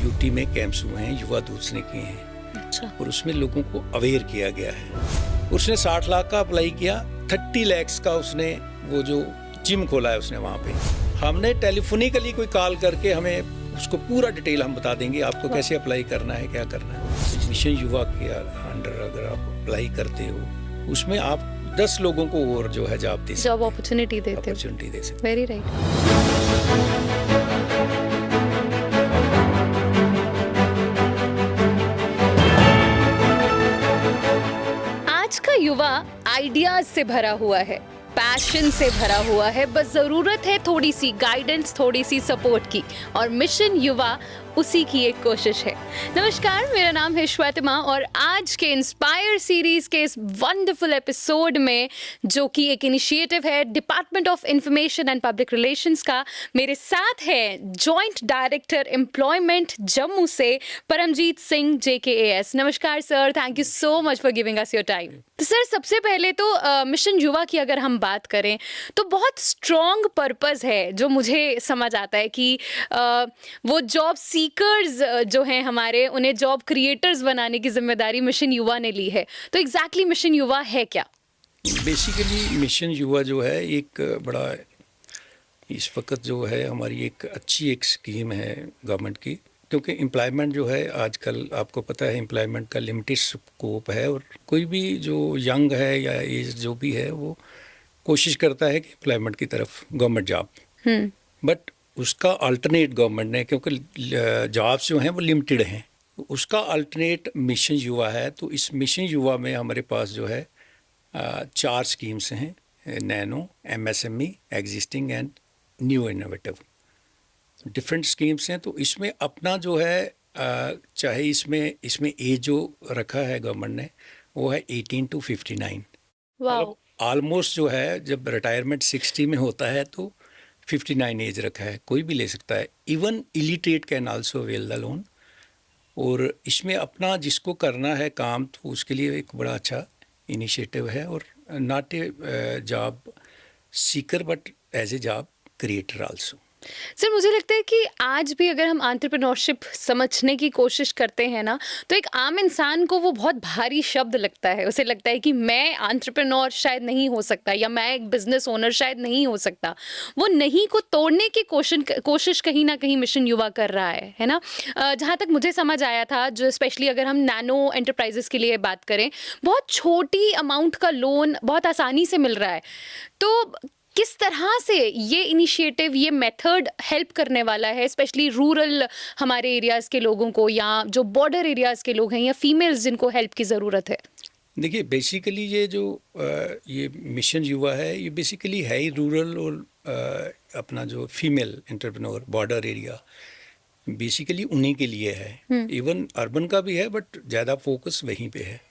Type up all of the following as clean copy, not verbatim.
UT में camps हुए हैं, युवा दूत ने किए हैं। अच्छा। और उसमें लोगों को अवेयर किया गया है। उसने 60 लाख का अप्लाई किया, 30 लाख का उसने वो जो जिम खोला है उसने वहाँ पे। हमने टेलीफोनिकली कोई कॉल करके हमें उसको पूरा डिटेल हम बता देंगे आपको कैसे अप्लाई करना है, क्या करना है। मिशन युवा के अंडर अगर आप अप्लाई करते हो उसमें आप 10 लोगों को और जो है जॉब अपॉर्चुनिटी देते दे सकते। Very right. आज का युवा आइडियाज से भरा हुआ है, पैशन से भरा हुआ है, बस जरूरत है थोड़ी सी गाइडेंस, थोड़ी सी सपोर्ट की, और मिशन युवा उसी की एक कोशिश है। नमस्कार, मेरा नाम है श्वेतिमा और आज के इंस्पायर सीरीज के इस वंडरफुल एपिसोड में, जो कि एक इनिशिएटिव है department of information and public relations का, मेरे साथ है जॉइंट डायरेक्टर एम्प्लॉयमेंट जम्मू से परमजीत सिंह JKAS। नमस्कार sir, thank you so much for giving us your time. तो सर, सबसे पहले तो मिशन युवा की अगर हम बात करें तो बहुत स्ट्रॉन्ग पर्पस है जो मुझे समझ आता है कि वो जॉब सीकर्स जो हैं हमारे, उन्हें जॉब क्रिएटर्स बनाने की जिम्मेदारी मिशन युवा ने ली है। तो एग्जैक्टली मिशन युवा है क्या? बेसिकली मिशन युवा जो है एक बड़ा इस वक्त जो है हमारी एक अच्छी एक स्कीम है गवर्नमेंट की, क्योंकि एम्प्लॉयमेंट जो है आजकल आपको पता है एम्प्लॉयमेंट का लिमिटेड स्कोप है और कोई भी जो यंग है या एज जो भी है वो कोशिश करता है कि एम्प्लॉयमेंट की तरफ गवर्नमेंट जॉब, बट उसका अल्टरनेट गवर्नमेंट ने, क्योंकि जॉब्स जो हैं वो लिमिटेड हैं, उसका अल्टरनेट मिशन युवा है। तो इस मिशन युवा में हमारे पास जो है 4 स्कीम्स हैं, nano, MSME, existing and new innovative, different schemes हैं। तो इसमें अपना जो है चाहे इसमें एज जो रखा है गवर्नमेंट ने वो है 18 to 59। वाओ। ऑलमोस्ट जो है जब रिटायरमेंट 60 में होता है तो 59 एज रखा है, कोई भी ले सकता है। Even illiterate can also avail the loan. और इसमें अपना जिसको करना है काम तो उसके लिए एक बड़ा अच्छा इनिशिएटिव है, और not a job seeker but as a job creator also. Sir, मुझे लगता है कि आज भी अगर हम एंटरप्रेन्योरशिप समझने की कोशिश करते हैं ना, तो एक आम इंसान को वो बहुत भारी शब्द लगता है। उसे लगता है कि मैं एंटरप्रेन्योर शायद नहीं हो सकता, या मैं एक बिजनेस ओनर शायद नहीं हो सकता। वो नहीं को तोड़ने की कोशिश कहीं ना कहीं मिशन युवा कर रहा है ना। जहाँ तक मुझे समझ आया था, जो स्पेशली अगर हम नैनो एंटरप्राइजेस के लिए बात करें, बहुत छोटी अमाउंट का लोन बहुत आसानी से मिल रहा है। तो किस तरह से ये इनिशिएटिव, ये मेथड हेल्प करने वाला है स्पेशली रूरल हमारे एरियाज़ के लोगों को, या जो बॉर्डर एरियाज़ के लोग हैं, या फीमेल्स जिनको हेल्प की ज़रूरत है? देखिए, बेसिकली ये जो ये मिशन युवा है ये बेसिकली है ही रूरल और अपना जो female entrepreneur border area, basically उन्हीं के लिए है। इवन अर्बन का भी है बट ज़्यादा फोकस वहीं पे है।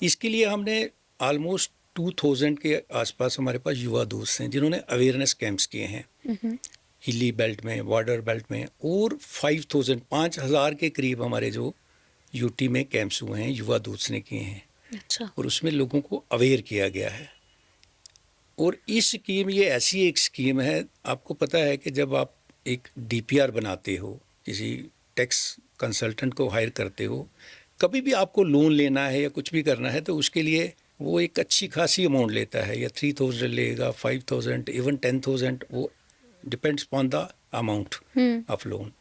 इसके लिए हमने ऑलमोस्ट 2000 के आसपास हमारे पास युवा दोस्त हैं जिन्होंने अवेयरनेस कैंप्स किए हैं हिली बेल्ट में, बॉर्डर बेल्ट में, और 5000 के करीब हमारे जो यूटी में कैंप्स हुए हैं युवा दोस्त ने किए हैं। अच्छा। और उसमें लोगों को अवेयर किया गया है। और इस स्कीम, ये ऐसी एक स्कीम है, आपको पता है कि जब आप एक DPR बनाते हो, किसी टैक्स कंसल्टेंट को हायर करते हो, कभी भी आपको लोन लेना है या कुछ भी करना है तो उसके लिए वो एक अच्छी खासी अमाउंट लेता है, या 3000 लेगा, 5000, इवन 10,000, वो depends upon the amount of loan.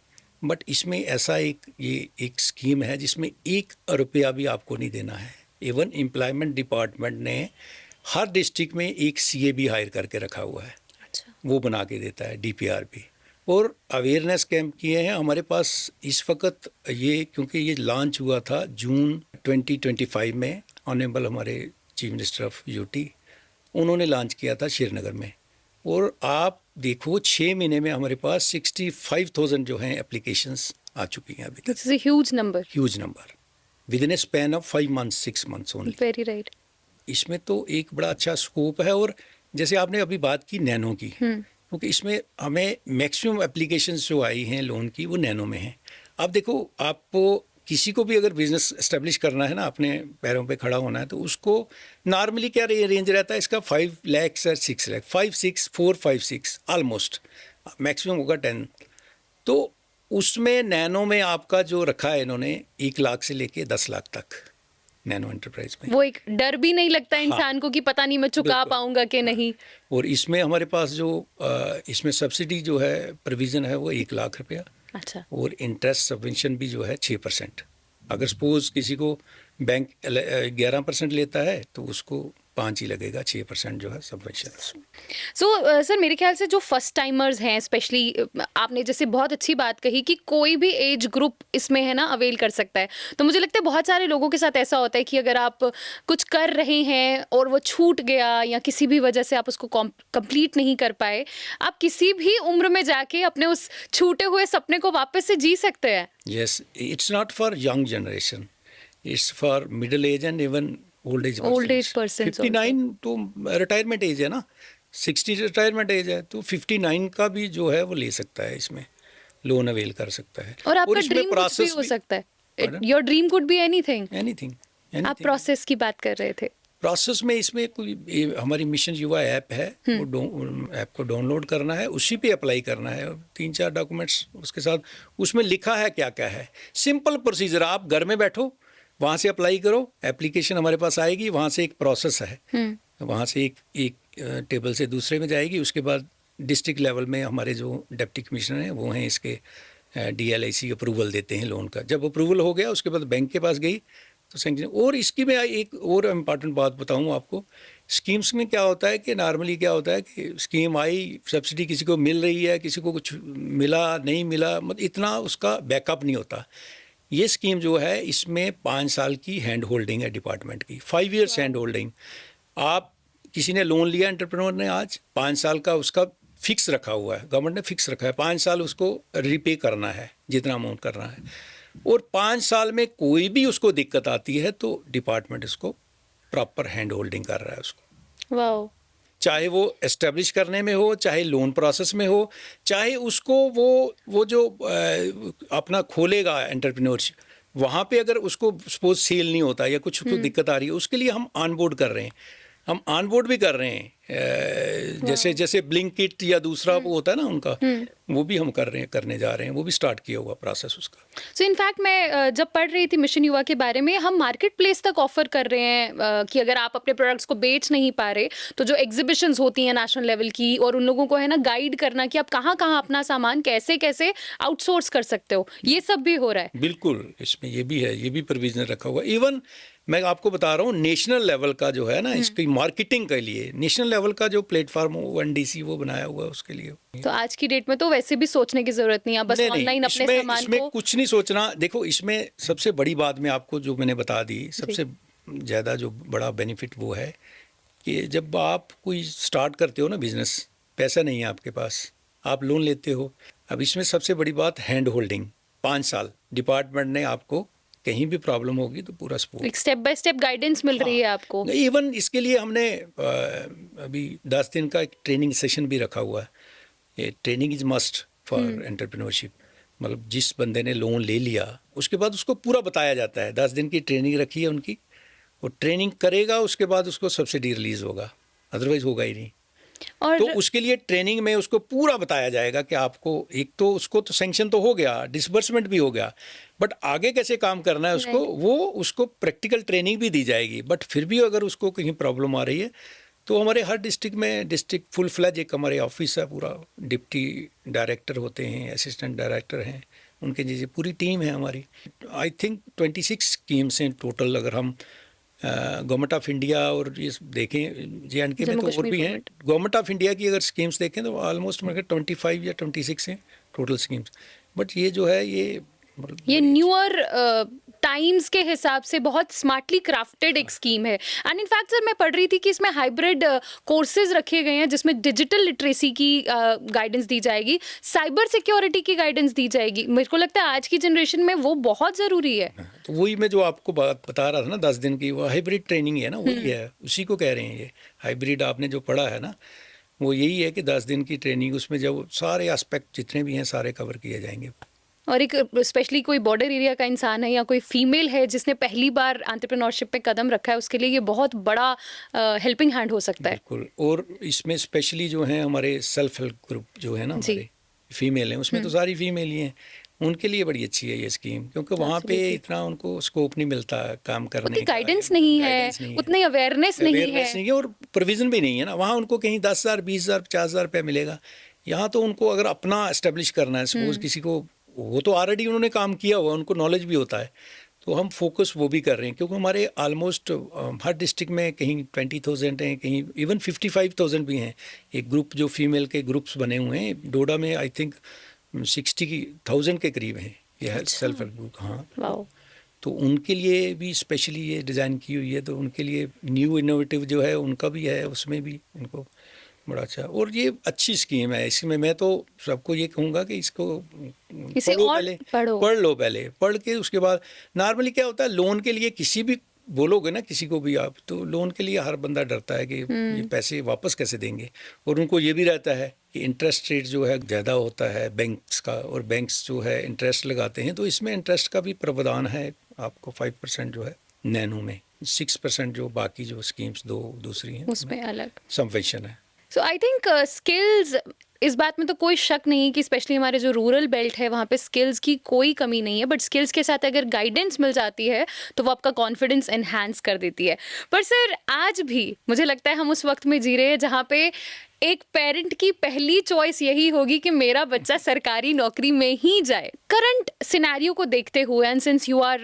But इसमें ऐसा ये एक स्कीम है जिसमें 1 रुपया भी आपको नहीं देना है। इवन एम्प्लॉयमेंट डिपार्टमेंट ने हर डिस्ट्रिक्ट में एक CA भी हायर करके रखा हुआ है। अच्छा। वो बना के देता है, DPR भी। और अवेयरनेस कैंप किए हैं हमारे पास इस वक्त ये, क्योंकि ये लॉन्च हुआ था जून 2025 में, ऑनरेबल हमारे चीफ मिनिस्टर ऑफ यूटी उन्होंने लॉन्च किया था श्रीनगर में। और आप देखो 6 महीने में हमारे पास 65,000 जो हैं एप्लीकेशंस आ चुकी हैं अभी तक। This is a huge number with in A span of 5 months 6 months only. Very right. इसमें तो एक बड़ा अच्छा स्कोप है। और जैसे आपने अभी बात की नैनो की, क्योंकि इसमें हमें मैक्सिमम एप्लीकेशंस जो आई हैं लोन की वो नैनो में हैं। अब देखो, आपको किसी को भी अगर बिजनेस एस्टेब्लिश करना है ना, अपने पैरों पे खड़ा होना है, तो उसको नॉर्मली क्या रेंज रहता है इसका, 5 लाख से 6 लाख, 5 6 4 5 6 ऑलमोस्ट, मैक्सिमम होगा 10। तो उसमें नैनो में आपका जो रखा है इन्होंने 1 लाख से लेके 10 लाख तक नैनो एंटरप्राइज में। वो एक डर भी नहीं लगता हाँ, इंसान को कि पता नहीं मैं चुका बिल्कुल। पाऊंगा कि नहीं। और इसमें हमारे पास जो इसमें सब्सिडी जो है प्रोविज़न है वो 1 लाख रुपया, अच्छा। और इंटरेस्ट सबवेंशन भी जो है 6%। अगर सपोज किसी को बैंक 11% लेता है तो उसको 5 ही लगेगा, 6% जो है सबवेंशन। सो सर मेरे ख्याल से जो फर्स्ट टाइमर्स हैं स्पेशली, आपने जैसे बहुत अच्छी बात कही कि कोई भी एज ग्रुप इसमें है ना अवेल कर सकता है। तो मुझे लगता है बहुत सारे लोगों के साथ ऐसा होता है कि अगर आप कुछ कर रहे हैं और वो छूट गया या किसी भी वजह से आप उसको कंप्लीट नहीं कर पाए, आप किसी भी उम्र में जाके अपने उस छूटे हुए सपने को वापस से जी सकते हैं। Yes, it's not for young generation. It's for middle age and even old age Old age persons 59 तो रिटायरमेंट एज है ना, 60 रिटायरमेंट एज है, तो 59 का भी जो है वो ले सकता है, इसमें लोन अवेल कर सकता है। और आपका इसमें ड्रीम कुछ भी process हो सकता है। Pardon? Your dream could be anything. Anything आप प्रोसेस की बात कर रहे थे। प्रोसेस में इसमें कोई हमारी मिशन युवा ऐप है, वो ऐप को डाउनलोड करना है, उसी पे अप्लाई करना है, 3-4 डॉक्यूमेंट्स उसके साथ, उसमें लिखा है क्या क्या है। सिंपल प्रोसीजर, आप घर में बैठो, वहाँ से अप्लाई करो, एप्लीकेशन हमारे पास आएगी, वहाँ से एक प्रोसेस है, वहाँ से एक टेबल से दूसरे में जाएगी, उसके बाद डिस्ट्रिक्ट लेवल में हमारे जो डिप्टी कमिश्नर हैं वो हैं इसके DLIC अप्रूवल देते हैं लोन का। जब अप्रूवल हो गया उसके बाद बैंक के पास गई तो सैंक्शन। और इसकी मैं एक और इम्पॉर्टेंट बात बताऊं आपको, स्कीम्स में क्या होता है कि नॉर्मली क्या होता है कि स्कीम आई, सब्सिडी किसी को मिल रही है, किसी को कुछ मिला नहीं मिला, मतलब इतना उसका बैकअप नहीं होता। ये स्कीम जो है इसमें 5 साल की हैंड होल्डिंग है डिपार्टमेंट की, 5 ईयर्स हैंड होल्डिंग। आप किसी ने लोन लिया एंटरप्रेन्योर ने, आज 5 साल का उसका फिक्स रखा हुआ है, गवर्नमेंट ने फिक्स रखा है, 5 साल उसको रिपे करना है जितना अमाउंट करना है। और 5 साल में कोई भी उसको दिक्कत आती है तो डिपार्टमेंट उसको प्रॉपर हैंड होल्डिंग कर रहा है उसको। वाओ। चाहे वो एस्टेब्लिश करने में हो, चाहे लोन प्रोसेस में हो, चाहे उसको वो जो अपना खोलेगा एंटरप्रेन्योरशिप, वहाँ पे अगर उसको सपोज सेल नहीं होता या कुछ उसको दिक्कत आ रही है, उसके लिए हम ऑनबोर्ड कर रहे हैं, हम ऑनबोर्ड भी कर रहे हैं। जैसे ब्लिंकिट या दूसरा वो होता है ना उनका, वो भी हम करने जा रहे हैं, वो भी स्टार्ट किया हुआ प्रोसेस उसका। सो इनफैक्ट मैं जब पढ़ रही थी मिशन युवा के बारे में, हम मार्केट प्लेस तक ऑफर कर रहे हैं कि अगर आप अपने प्रोडक्ट्स को बेच नहीं पा रहे तो जो एग्जीबिशंस होती हैं नेशनल लेवल की, और उन लोगों को है ना गाइड करना कि आप कहाँ कहाँ अपना सामान कैसे कैसे आउटसोर्स कर सकते हो, ये सब भी हो रहा है। बिल्कुल, इसमें ये भी है, ये भी प्रोविजन रखा हुआ। इवन मैं आपको बता रहा हूँ नेशनल लेवल का जो है ना, इसकी मार्केटिंग के लिए नेशनल लेवल का जो प्लेटफॉर्म हो NDC वो बनाया हुआ है उसके लिए। तो आज की डेट में तो वैसे भी सोचने की जरूरत नहीं है, बस ऑनलाइन अपने सामान इसमें को। कुछ नहीं सोचना। देखो, इसमें सबसे बड़ी बात मैं आपको जो मैंने बता दी, सबसे ज़्यादा जो बड़ा बेनिफिट वो है कि जब आप कोई स्टार्ट करते हो ना बिजनेस, पैसा नहीं है आपके पास, आप लोन लेते हो। अब इसमें सबसे बड़ी बात हैंड होल्डिंग, 5 साल डिपार्टमेंट ने आपको कहीं भी प्रॉब्लम होगी तो पूरा सपोर्ट, एक स्टेप बाय स्टेप गाइडेंस मिल रही है आपको। इवन इसके लिए हमने अभी 10 दिन का एक ट्रेनिंग सेशन भी रखा हुआ है। ये training is must for entrepreneurship, मतलब जिस बंदे ने लोन ले लिया उसके बाद उसको पूरा बताया जाता है। 10 दिन की ट्रेनिंग रखी है उनकी, वो ट्रेनिंग करेगा उसके बाद उसको सब्सिडी रिलीज होगा, अदरवाइज होगा ही नहीं। और तो उसके लिए ट्रेनिंग में उसको पूरा बताया जाएगा कि आपको, एक तो उसको तो सैंक्शन तो हो गया, डिसबर्समेंट भी हो गया, बट आगे कैसे काम करना है उसको, वो उसको प्रैक्टिकल ट्रेनिंग भी दी जाएगी। बट फिर भी अगर उसको कहीं प्रॉब्लम आ रही है तो हमारे हर डिस्ट्रिक्ट में डिस्ट्रिक्ट फुल फ्लैज एक हमारे ऑफिस है, पूरा डिप्टी डायरेक्टर होते हैं, असिस्टेंट डायरेक्टर हैं, उनके जैसे पूरी टीम है हमारी। आई थिंक 26 स्कीम्स हैं टोटल। अगर हम गवर्नमेंट ऑफ इंडिया और ये देखें J&K में तो और भी हैं, गवर्नमेंट ऑफ इंडिया की अगर स्कीम्स देखें तो ऑलमोस्ट मेरे 25 या 26 हैं टोटल स्कीम्स। बट ये जो है ये न्यूअर टाइम्स के हिसाब से बहुत स्मार्टली क्राफ्टेड एक स्कीम है। एंड इनफैक्ट सर मैं पढ़ रही थी कि इसमें हाइब्रिड कोर्सेज रखे गए हैं जिसमें डिजिटल लिटरेसी की गाइडेंस दी जाएगी, साइबर सिक्योरिटी की गाइडेंस दी जाएगी। मेरे को लगता है आज की जनरेशन में वो बहुत ज़रूरी है। तो वही मैं जो आपको बात बता रहा था ना 10 दिन की, वो हाइब्रिड ट्रेनिंग है ना, वही है, उसी को कह रहे हैं। ये हाइब्रिड आपने जो पढ़ा है ना, वो यही है कि 10 दिन की ट्रेनिंग, उसमें जब सारे एस्पेक्ट जितने भी हैं सारे कवर किए जाएंगे। और एक स्पेशली कोई बॉर्डर एरिया का इंसान है या कोई फीमेल है जिसने पहली बार एंटरप्रेन्योरशिप पे कदम रखा है, उसके लिए ये बहुत बड़ा हेल्पिंग हैंड हो सकता है। बिल्कुल। और इसमें स्पेशली जो है हमारे सेल्फ हेल्प ग्रुप जो है ना हमारे फीमेल हैं, उसमें तो सारी फीमेल ही हैं, उनके लिए बड़ी अच्छी है ये स्कीम, क्योंकि वहाँ पे Absolutely. इतना उनको स्कोप नहीं मिलता काम करने उतनी का, गाइडेंस नहीं है, guidance नहीं है, उतनी अवेयरनेस नहीं अवेयरनेस है। नहीं है और प्रोविज़न भी नहीं है ना। वहाँ उनको कहीं 10,000 20,000 50,000 रुपया मिलेगा। यहाँ तो उनको अगर अपना एस्टेब्लिश करना है, सपोज़ किसी को, वो तो ऑलरेडी उन्होंने काम किया हुआ, उनको नॉलेज भी होता है, तो हम फोकस वो भी कर रहे हैं, क्योंकि हमारे ऑलमोस्ट हर डिस्ट्रिक्ट में कहीं 20,000 हैं, कहीं इवन 55,000 भी हैं। एक ग्रुप जो फीमेल के ग्रुप्स बने हुए हैं डोडा में, आई थिंक 60,000 के करीब हैं ये अच्छा। Self help group. हाँ, वाओ। तो उनके लिए भी स्पेशली ये डिज़ाइन की हुई है, तो उनके लिए न्यू इनोवेटिव जो है उनका भी है, उसमें भी उनको बड़ा अच्छा। और ये अच्छी स्कीम है, इसमें मैं तो सबको ये कहूँगा कि इसको इसे पढ़ो और पहले, पढ़ो। पढ़ लो पहले, पढ़ के उसके बाद। नॉर्मली क्या होता है, लोन के लिए किसी भी बोलोगे ना किसी को भी आप, तो लोन के लिए हर बंदा डरता है कि ये पैसे वापस कैसे देंगे, और उनको ये भी रहता है कि इंटरेस्ट रेट जो है ज़्यादा होता है बैंक्स का, और बैंक्स जो है इंटरेस्ट लगाते हैं, तो इसमें इंटरेस्ट का भी प्रावधान है आपको 5% जो है नैनो में, 6% जो बाकी जो स्कीम्स दो दूसरी हैं उसमें अलग। सबवेंशन है। सो आई थिंक स्किल्स, इस बात में तो कोई शक नहीं कि स्पेशली हमारे जो रूरल बेल्ट है वहाँ पे स्किल्स की कोई कमी नहीं है, बट स्किल्स के साथ अगर गाइडेंस मिल जाती है तो वो आपका कॉन्फिडेंस एनहांस कर देती है। पर सर आज भी मुझे लगता है हम उस वक्त में जी रहे हैं जहाँ पे एक पेरेंट की पहली चॉइस यही होगी कि मेरा बच्चा सरकारी नौकरी में ही जाए। करंट सिनेरियो को देखते हुए, and since you are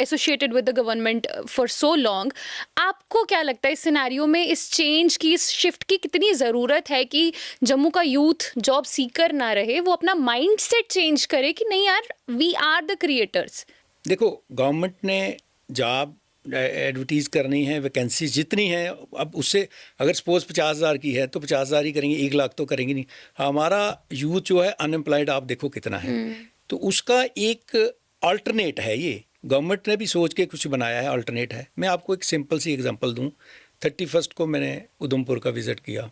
associated with the government for so long, आपको क्या लगता है इस सिनेरियो में इस चेंज की, इस शिफ्ट की कितनी ज़रूरत है कि जम्मू का यूथ जॉब सीकर ना रहे, वो अपना माइंडसेट चेंज करे कि नहीं यार, वी आर द क्रिएटर्स। देखो, गवर्नमेंट ने जॉब एडवर्टीज़ करनी है, वैकेंसी जितनी है, अब उससे अगर सपोज 50,000 की है तो 50,000 ही करेंगे, 1 लाख तो करेंगे नहीं। हमारा यूथ जो है अनएम्प्लॉयड आप देखो कितना है, तो उसका एक अल्टरनेट है ये, गवर्नमेंट ने भी सोच के कुछ बनाया है, अल्टरनेट है। मैं आपको एक सिंपल सी एग्जांपल दूं। 31 को मैंने उधमपुर का विज़िट किया,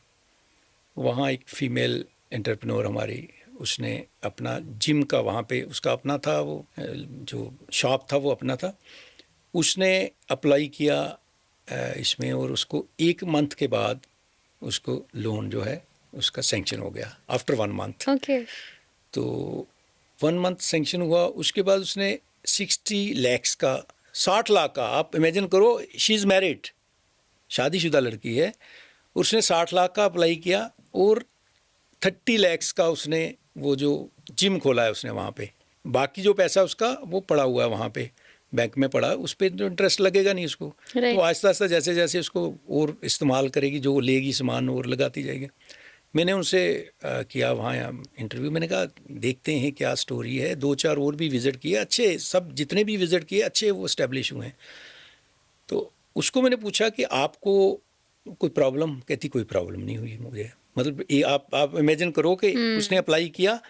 वहाँ एक फ़ीमेल एंटरप्रेन्योर हमारी, उसने अपना जिम का वहाँ पे उसका अपना था, वो जो शॉप था वो अपना था, उसने अप्लाई किया इसमें, और उसको 1 मंथ के बाद उसको लोन जो है उसका सैंक्शन हो गया, आफ्टर 1 मंथ। ओके। तो 1 मंथ सैंक्शन हुआ, उसके बाद उसने 60 लाख का, 60 लाख का, आप इमेजिन करो, शी इज़ मैरिड, शादीशुदा लड़की है, उसने 60 लाख का अप्लाई किया, और 30 लाख का उसने वो जो जिम खोला है उसने वहाँ पे, बाकी जो पैसा उसका वो पड़ा हुआ है वहाँ पे बैंक में पड़ा, उस पर जो इंटरेस्ट लगेगा नहीं उसको। Right. तो आहिस्ता आहिस्ता जैसे जैसे उसको और इस्तेमाल करेगी, जो लेगी सामान और लगाती जाएगी। मैंने उनसे किया वहाँ इंटरव्यू, मैंने कहा देखते हैं क्या स्टोरी है। 2-4 और भी विज़िट किए, अच्छे, सब जितने भी विज़िट किए अच्छे वो इस्टेब्लिश हुए हैं। तो उसको मैंने पूछा कि आपको कोई प्रॉब्लम, कहती कोई प्रॉब्लम नहीं हुई मुझे। मतलब ये आप इमेजिन करो कि उसने अप्लाई किया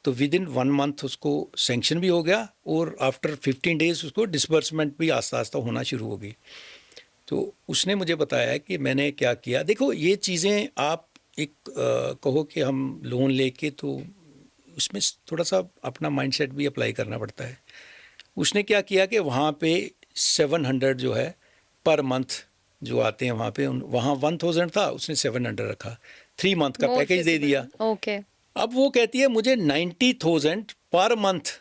तो विद इन 1 मंथ उसको सैंक्शन भी हो गया, और आफ्टर 15 डेज़ उसको डिसबर्समेंट भी आस्ता आस्ता होना शुरू हो गई। तो उसने मुझे बताया कि मैंने क्या किया। देखो, ये चीज़ें आप एक कहो कि हम लोन लेके, तो उसमें थोड़ा सा अपना माइंडसेट भी अप्लाई करना पड़ता है। उसने क्या किया कि वहाँ पे 700 जो है पर मंथ जो आते हैं वहाँ पे, वहाँ 1,000 था, उसने 700 रखा, 3 मंथ का पैकेज दे दिया। ओके। अब वो कहती है मुझे 90,000 per month,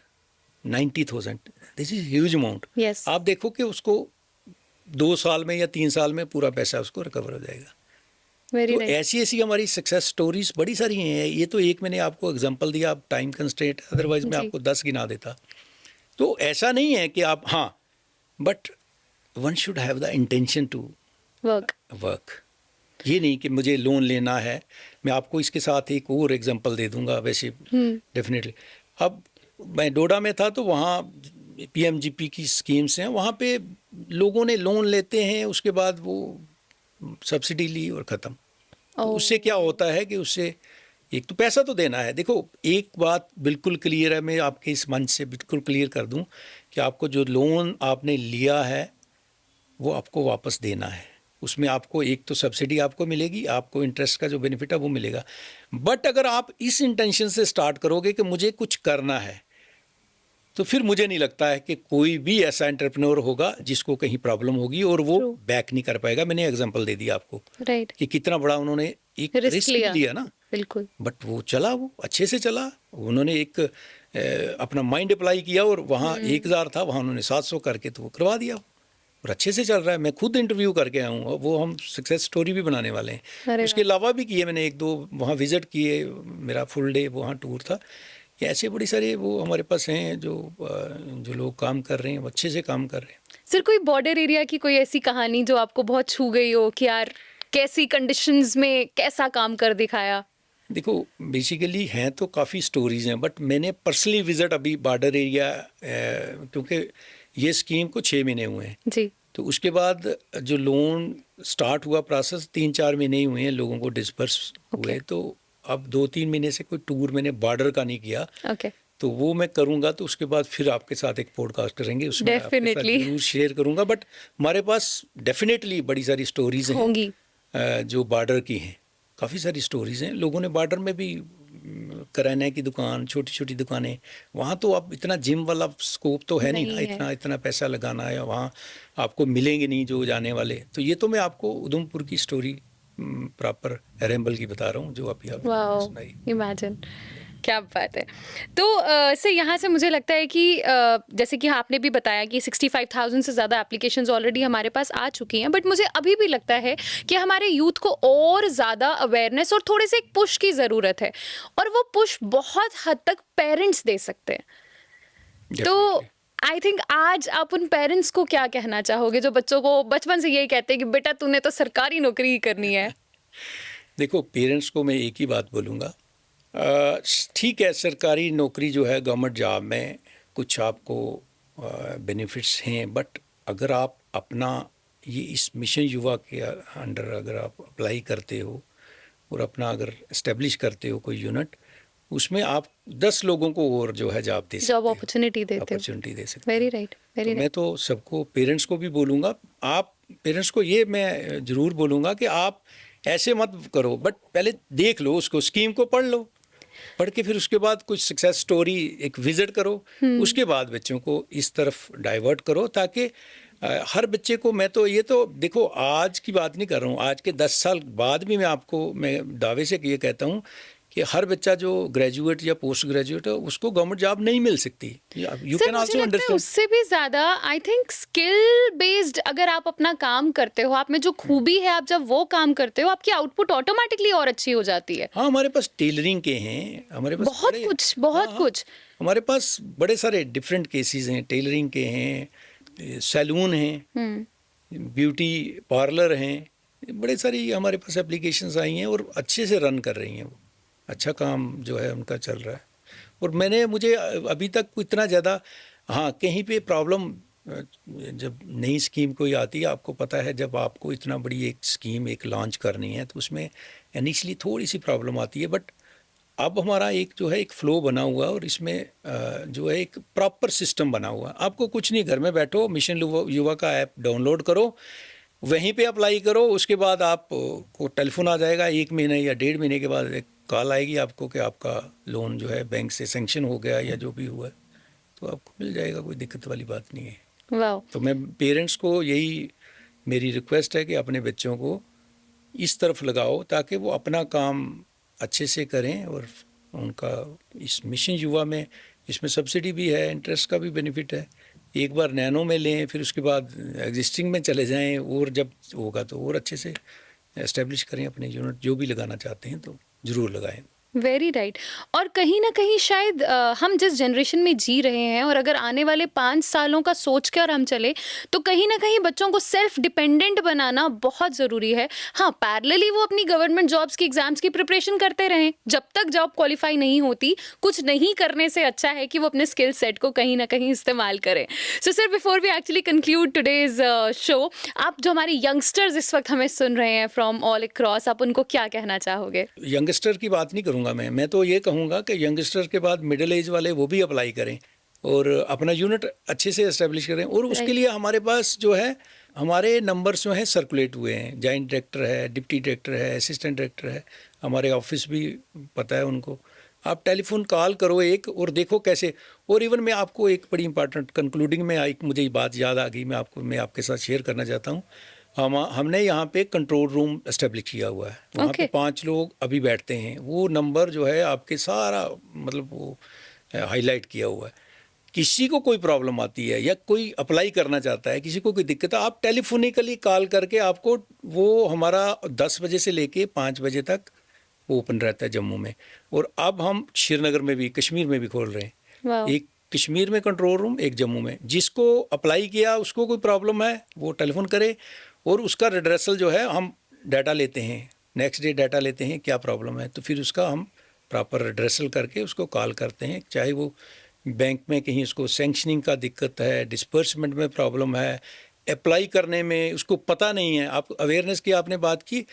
90,000, this is huge amount. Yes. आप देखो कि उसको 2 साल में या 3 साल में पूरा पैसा उसको रिकवर हो जाएगा। वेरी तो नाइस। ऐसी ऐसी हमारी सक्सेस स्टोरीज बड़ी सारी हैं। ये तो एक मैंने आपको एग्जांपल दिया, आप टाइम कंस्ट्रेंट, अदरवाइज मैं जी। आपको 10 गिना देता। तो ऐसा नहीं है कि आप, हाँ, but one should have the intention to work. ये नहीं कि मुझे लोन लेना है। मैं आपको इसके साथ एक और एग्जांपल दे दूंगा, वैसे डेफिनेटली। अब मैं डोडा में था, तो वहाँ पीएमजीपी की स्कीम्स हैं, वहाँ पे लोगों ने लोन लेते हैं, उसके बाद वो सब्सिडी ली और ख़त्म। तो उससे क्या होता है कि उससे एक तो पैसा तो देना है। देखो, एक बात बिल्कुल क्लियर है, मैं आपके इस मंच से बिल्कुल क्लियर कर दूं कि आपको जो लोन आपने लिया है वो आपको वापस देना है। उसमें आपको एक तो सब्सिडी आपको मिलेगी, आपको इंटरेस्ट का जो बेनिफिट है वो मिलेगा। बट अगर आप इस इंटेंशन से स्टार्ट करोगे कि मुझे कुछ करना है, तो फिर मुझे नहीं लगता है कि कोई भी ऐसा एंटरप्रेन्योर होगा जिसको कहीं प्रॉब्लम होगी और वो True. बैक नहीं कर पाएगा। मैंने एग्जांपल दे दिया आपको राइट, कि कितना बड़ा उन्होंने एक रिस्क रिस्क लिया, लिया ना, बिल्कुल। बट वो चला, वो अच्छे से चला। उन्होंने एक अपना माइंड अप्लाई किया और वहाँ 1000 था, वहाँ उन्होंने 700 करके तो वो करवा दिया और अच्छे से चल रहा है। मैं खुद इंटरव्यू करके आया हूँ, वो हम सक्सेस स्टोरी भी बनाने वाले हैं। अरे उसके अलावा भी किए मैंने, 1-2 वहाँ विजिट किए, मेरा फुल डे वहाँ टूर था। ये ऐसे बड़ी सारे वो हमारे पास हैं जो लोग काम कर रहे हैं, वो अच्छे से काम कर रहे हैं। सर, कोई बॉर्डर एरिया की कोई ऐसी कहानी जो आपको बहुत छू गई हो कि यार कैसी कंडीशंस में कैसा काम कर दिखाया? देखो, बेसिकली हैं तो काफ़ी स्टोरीज़ हैं, बट मैंने पर्सनली विज़िट अभी बॉर्डर एरिया, क्योंकि ये स्कीम को 6 महीने हुए हैं, जी, तो उसके बाद जो लोन स्टार्ट हुआ प्रोसेस 3-4 महीने ही हुए हैं, लोगों को डिस्पर्स हुए। तो अब 2-3 महीने से कोई टूर मैंने बॉर्डर का नहीं किया, ओके, तो वो मैं करूँगा तो उसके बाद फिर आपके साथ एक पॉडकास्ट करेंगे, उसमें आपके साथ डेफिनेटली ज़रूर शेयर करूँगा। बट हमारे पास डेफिनेटली बड़ी सारी स्टोरीज़ हैं होंगी। जो बॉर्डर की हैं, काफ़ी सारी स्टोरीज़ हैं। लोगों ने बॉर्डर में भी किराने की दुकान, छोटी छोटी दुकानें, वहाँ तो अब इतना जिम वाला स्कोप तो है नहीं ना, नहीं है। इतना इतना पैसा लगाना है, वहाँ आपको मिलेंगे नहीं जो जाने वाले। तो ये तो मैं आपको उधमपुर की स्टोरी प्रॉपर एरेंबल की बता रहा हूँ, जो अभी आपने वाओ, सुनाई। इमेजिन, क्या बात है। तो से यहाँ से मुझे लगता है कि जैसे कि आपने भी बताया कि 65,000 से ज़्यादा एप्लीकेशंस ऑलरेडी हमारे पास आ चुकी हैं, बट मुझे अभी भी लगता है कि हमारे यूथ को और ज़्यादा अवेयरनेस और थोड़े से एक पुश की ज़रूरत है, और वो पुश बहुत हद तक पेरेंट्स दे सकते हैं। तो Definitely. आई थिंक आज आप उन पेरेंट्स को क्या कहना चाहोगे जो बच्चों को बचपन से यही कहते हैं कि बेटा तूने तो सरकारी नौकरी ही करनी है? देखो, पेरेंट्स को मैं एक ही बात बोलूँगा, ठीक है, सरकारी नौकरी जो है, गवर्नमेंट जॉब में कुछ आपको बेनिफिट्स हैं, बट अगर आप अपना ये इस मिशन युवा के अंडर अगर आप अप्लाई करते हो और अपना अगर इस्टेब्लिश करते हो कोई यूनिट, उसमें आप 10 लोगों को और जो है जॉब दे सकते जॉब हो, अपॉर्चुनिटी देते हो। अपॉर्चुनिटी दे सकते वेरी हो। राइट, तो वेरी मैं राइट। तो सबको, पेरेंट्स को भी बोलूँगा, आप पेरेंट्स को ये मैं ज़रूर बोलूँगा कि आप ऐसे मत करो, बट पहले देख लो, उसको स्कीम को पढ़ लो, पढ़ के फिर उसके बाद कुछ सक्सेस स्टोरी एक विजिट करो, उसके बाद बच्चों को इस तरफ डाइवर्ट करो, ताकि हर बच्चे को, मैं तो ये तो देखो आज की बात नहीं कर रहा हूँ, आज के 10 साल बाद भी मैं दावे से ये कहता हूँ कि हर बच्चा जो ग्रेजुएट या पोस्ट ग्रेजुएट है उसको गवर्नमेंट जॉब नहीं मिल सकती। यू सर कैन मुझे आल्सो लगता है अंडरस्टैंड। उससे भी ज्यादा आई थिंक स्किल बेस्ड अगर आप अपना काम करते हो, आप में जो खूबी है, आप जब वो काम करते हो, आपकी आउटपुट ऑटोमेटिकली और अच्छी हो जाती है। हाँ, हमारे पास टेलरिंग के हैं, हमारे पास बहुत बड़े, कुछ, बहुत हाँ, कुछ। हमारे पास बड़े सारे डिफरेंट केसेस हैं, टेलरिंग के हैं, सैलून हैं, ब्यूटी पार्लर हैं, बड़े सारी हमारे पास एप्लीकेशंस आई हैं और अच्छे से रन कर रही हैं, वो अच्छा काम जो है उनका चल रहा है। और मुझे अभी तक इतना ज़्यादा, हाँ, कहीं पे प्रॉब्लम जब नई स्कीम कोई आती है, आपको पता है, जब आपको इतना बड़ी एक स्कीम एक लॉन्च करनी है तो उसमें इनिशियली थोड़ी सी प्रॉब्लम आती है, बट अब हमारा एक जो है एक फ़्लो बना हुआ और इसमें जो है एक प्रॉपर सिस्टम बना हुआ। आपको कुछ नहीं, घर में बैठो, मिशन युवा का ऐप डाउनलोड करो, वहीं पे अप्लाई करो, उसके बाद आप को टेलीफोन आ जाएगा, 1 महीने या 1.5 महीने के बाद एक कॉल आएगी आपको कि आपका लोन जो है बैंक से सैंक्शन हो गया या जो भी हुआ, तो आपको मिल जाएगा, कोई दिक्कत वाली बात नहीं है। वाह, तो मैं पेरेंट्स को यही मेरी रिक्वेस्ट है कि अपने बच्चों को इस तरफ लगाओ ताकि वो अपना काम अच्छे से करें, और उनका इस मिशन युवा में, इसमें सब्सिडी भी है, इंटरेस्ट का भी बेनिफिट है। एक बार नैनो में लें, फिर उसके बाद एग्जिस्टिंग में चले जाएं, और जब होगा तो और अच्छे से एस्टेब्लिश करें अपने यूनिट, जो भी लगाना चाहते हैं तो ज़रूर लगाएं। Very right. और कहीं ना कहीं शायद हम जिस जनरेशन में जी रहे हैं, और अगर आने वाले 5 सालों का सोच कर हम चले, तो कहीं ना कहीं बच्चों को सेल्फ डिपेंडेंट बनाना बहुत ज़रूरी है। हाँ, पैरेलली वो अपनी गवर्नमेंट जॉब्स की एग्जाम्स की प्रिपरेशन करते रहें, जब तक जॉब क्वालिफाई नहीं होती, कुछ नहीं करने से अच्छा है कि वो अपने स्किल सेट को कहीं ना कहीं इस्तेमाल करें। So sir, before we actually conclude today's show, आप जो हमारे यंगस्टर्स इस वक्त हमें सुन रहे हैं फ्रॉम ऑल अक्रॉस, आप उनको क्या कहना चाहोगे? यंगस्टर की बात नहीं करूँगा मैं तो ये कहूँगा कि यंगस्टर के बाद मिडिल एज वाले वो भी अप्लाई करें और अपना यूनिट अच्छे से एस्टेब्लिश करें। और उसके लिए हमारे पास जो है, हमारे नंबर्स जो हैं सर्कुलेट हुए हैं, जॉइंट डायरेक्टर है, डिप्टी डायरेक्टर है, असिस्टेंट डायरेक्टर है, हमारे ऑफिस भी पता है उनको। आप टेलीफोन कॉल करो एक और देखो कैसे। और इवन मैं आपको एक बड़ी इंपॉर्टेंट कंक्लूडिंग में एक मुझे बात याद आ गई, मैं आपके साथ शेयर करना चाहता हूँ। हमने यहाँ पे कंट्रोल रूम एस्टेब्लिश किया हुआ है, वहाँ पे 5 लोग अभी बैठते हैं। वो नंबर जो है आपके सारा मतलब वो हाईलाइट किया हुआ है। किसी को कोई प्रॉब्लम आती है या कोई अप्लाई करना चाहता है, किसी को कोई दिक्कत है, आप टेलीफोनिकली कॉल करके आपको वो हमारा 10 बजे से लेके 5 बजे तक वो ओपन रहता है जम्मू में। और अब हम श्रीनगर में भी, कश्मीर में भी खोल रहे हैं। एक कश्मीर में कंट्रोल रूम, एक जम्मू में। जिसको अप्लाई किया, उसको कोई प्रॉब्लम है, वो टेलीफोन करे और उसका रिड्रेसल जो है हम डाटा लेते हैं, नेक्स्ट डे डाटा लेते हैं क्या प्रॉब्लम है, तो फिर उसका हम प्रॉपर रिड्रेसल करके उसको कॉल करते हैं। चाहे वो बैंक में कहीं उसको सैंक्शनिंग का दिक्कत है, डिस्पर्समेंट में प्रॉब्लम है, अप्लाई करने में उसको पता नहीं है। आप अवेयरनेस की आपने बात की,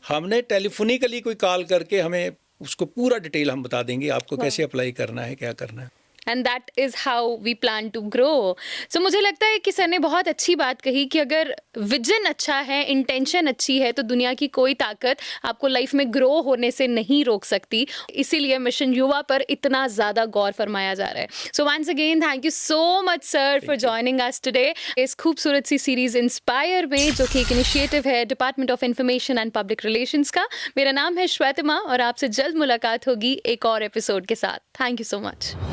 हमने टेलीफोनिकली कोई कॉल करके हमें उसको पूरा डिटेल हम बता देंगे आपको कैसे अप्लाई करना है, क्या करना है। And that is how we plan to grow. So मुझे लगता है कि सर ने बहुत अच्छी बात कही कि अगर विजन अच्छा है, इंटेंशन अच्छी है, तो दुनिया की कोई ताकत आपको लाइफ में ग्रो होने से नहीं रोक सकती। इसीलिए मिशन युवा पर इतना ज़्यादा गौर फरमाया जा रहा है। So once again thank you so much sir for joining us today इस खूबसूरत सी सीरीज इंस्पायर में, जो कि एक इनिशिएटिव है department of information and public relations का। मेरा नाम है श्वेतिमा और आपसे जल्द मुलाकात होगी एक और एपिसोड के साथ। Thank you so much.